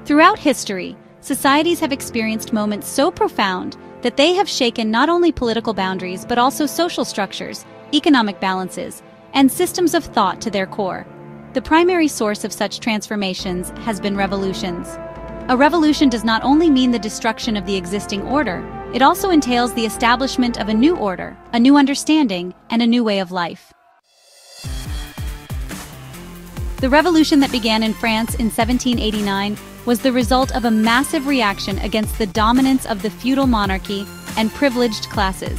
Throughout history, societies have experienced moments so profound that they have shaken not only political boundaries but also social structures, economic balances, and systems of thought to their core. The primary source of such transformations has been revolutions. A revolution does not only mean the destruction of the existing order, it also entails the establishment of a new order, a new understanding, and a new way of life. The revolution that began in France in 1789 was the result of a massive reaction against the dominance of the feudal monarchy and privileged classes.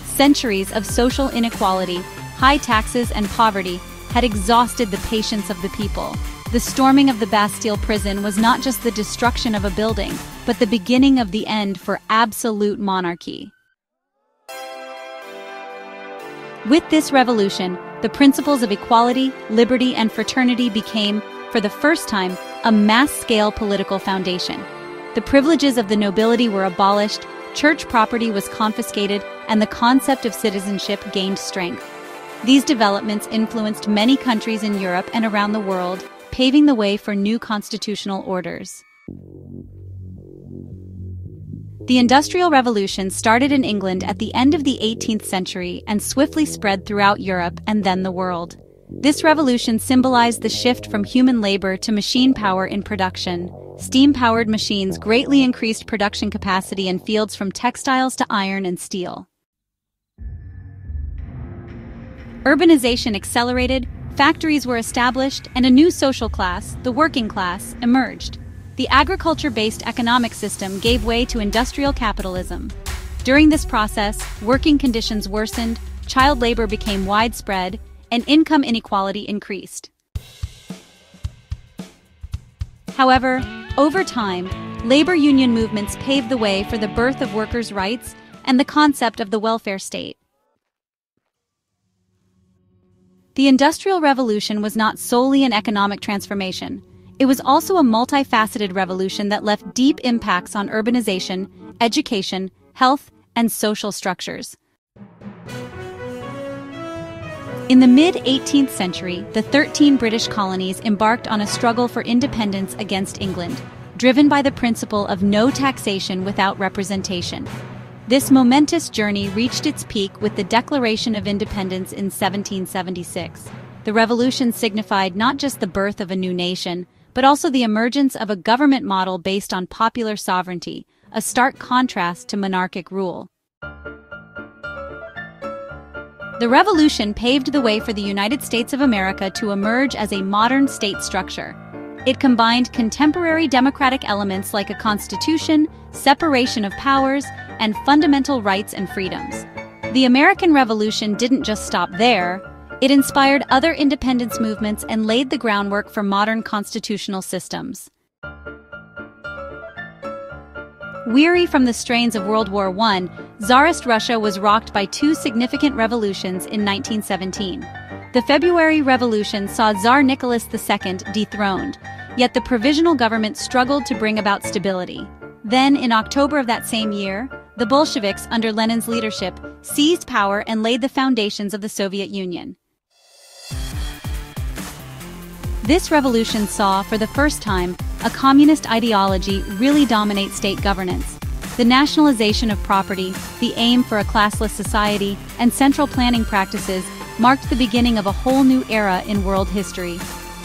Centuries of social inequality, high taxes, and poverty had exhausted the patience of the people. The storming of the Bastille prison was not just the destruction of a building, but the beginning of the end for absolute monarchy. With this revolution, the principles of equality, liberty, and fraternity became, for the first time, a mass-scale political foundation. The privileges of the nobility were abolished, church property was confiscated, and the concept of citizenship gained strength. These developments influenced many countries in Europe and around the world, paving the way for new constitutional orders. The Industrial Revolution started in England at the end of the 18th century and swiftly spread throughout Europe and then the world. This revolution symbolized the shift from human labor to machine power in production. Steam-powered machines greatly increased production capacity in fields from textiles to iron and steel. Urbanization accelerated, factories were established, and a new social class, the working class, emerged. The agriculture-based economic system gave way to industrial capitalism. During this process, working conditions worsened, child labor became widespread, and income inequality increased. However, over time, labor union movements paved the way for the birth of workers' rights and the concept of the welfare state. The Industrial Revolution was not solely an economic transformation. It was also a multifaceted revolution that left deep impacts on urbanization, education, health, and social structures. In the mid-18th century, the 13 British colonies embarked on a struggle for independence against England, driven by the principle of no taxation without representation. This momentous journey reached its peak with the Declaration of Independence in 1776. The revolution signified not just the birth of a new nation, but also the emergence of a government model based on popular sovereignty, a stark contrast to monarchic rule. The revolution paved the way for the United States of America to emerge as a modern state structure. It combined contemporary democratic elements like a constitution, separation of powers, and fundamental rights and freedoms. The American Revolution didn't just stop there. It inspired other independence movements and laid the groundwork for modern constitutional systems. Weary from the strains of World War I, Tsarist Russia was rocked by two significant revolutions in 1917. The February Revolution saw Tsar Nicholas II dethroned, yet the provisional government struggled to bring about stability. Then, in October of that same year, the Bolsheviks, under Lenin's leadership, seized power and laid the foundations of the Soviet Union. This revolution saw, for the first time, a communist ideology really dominate state governance. The nationalization of property, the aim for a classless society, and central planning practices marked the beginning of a whole new era in world history.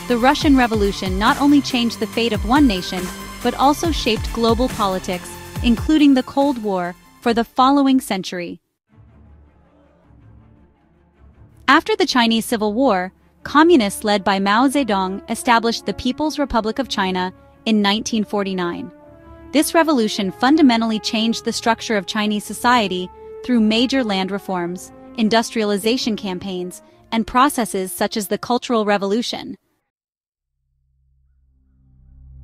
The Russian Revolution not only changed the fate of one nation, but also shaped global politics, including the Cold War, for the following century. After the Chinese Civil War, communists led by Mao Zedong established the People's Republic of China in 1949. This revolution fundamentally changed the structure of Chinese society through major land reforms, industrialization campaigns, and processes such as the Cultural Revolution.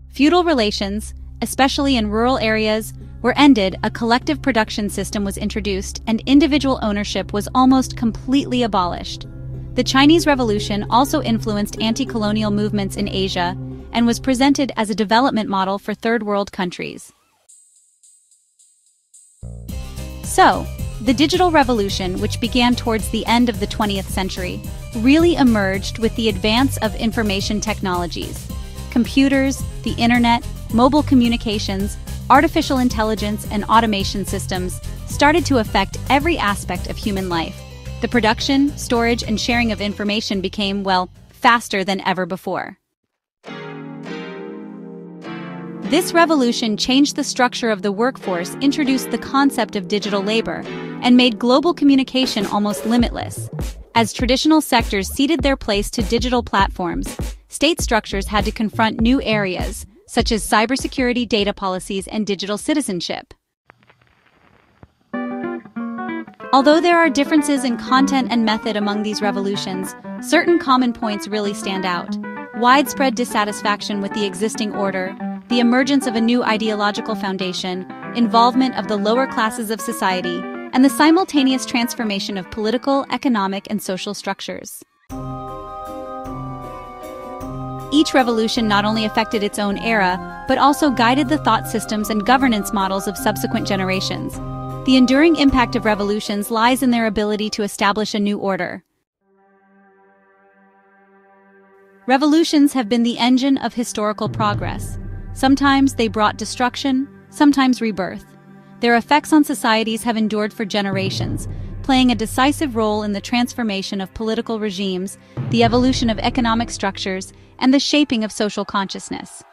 Feudal relations, especially in rural areas, were ended, a collective production system was introduced, and individual ownership was almost completely abolished. The Chinese Revolution also influenced anti-colonial movements in Asia and was presented as a development model for third world countries. So, the digital revolution, which began towards the end of the 20th century, really emerged with the advance of information technologies. Computers, the internet, mobile communications, artificial intelligence, and automation systems started to affect every aspect of human life. The production, storage, and sharing of information became, well, faster than ever before. This revolution changed the structure of the workforce, introduced the concept of digital labor, and made global communication almost limitless. As traditional sectors ceded their place to digital platforms, state structures had to confront new areas, such as cybersecurity, data policies, and digital citizenship. Although there are differences in content and method among these revolutions, certain common points really stand out. Widespread dissatisfaction with the existing order, the emergence of a new ideological foundation, involvement of the lower classes of society, and the simultaneous transformation of political, economic, and social structures. Each revolution not only affected its own era, but also guided the thought systems and governance models of subsequent generations. The enduring impact of revolutions lies in their ability to establish a new order. Revolutions have been the engine of historical progress. Sometimes they brought destruction, sometimes rebirth. Their effects on societies have endured for generations, playing a decisive role in the transformation of political regimes, the evolution of economic structures, and the shaping of social consciousness.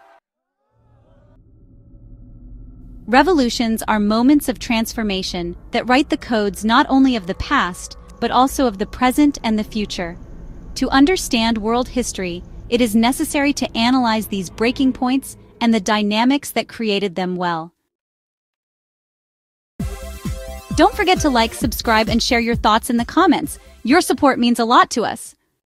Revolutions are moments of transformation that write the codes not only of the past, but also of the present and the future. To understand world history, it is necessary to analyze these breaking points and the dynamics that created them well. Don't forget to like, subscribe, and share your thoughts in the comments. Your support means a lot to us.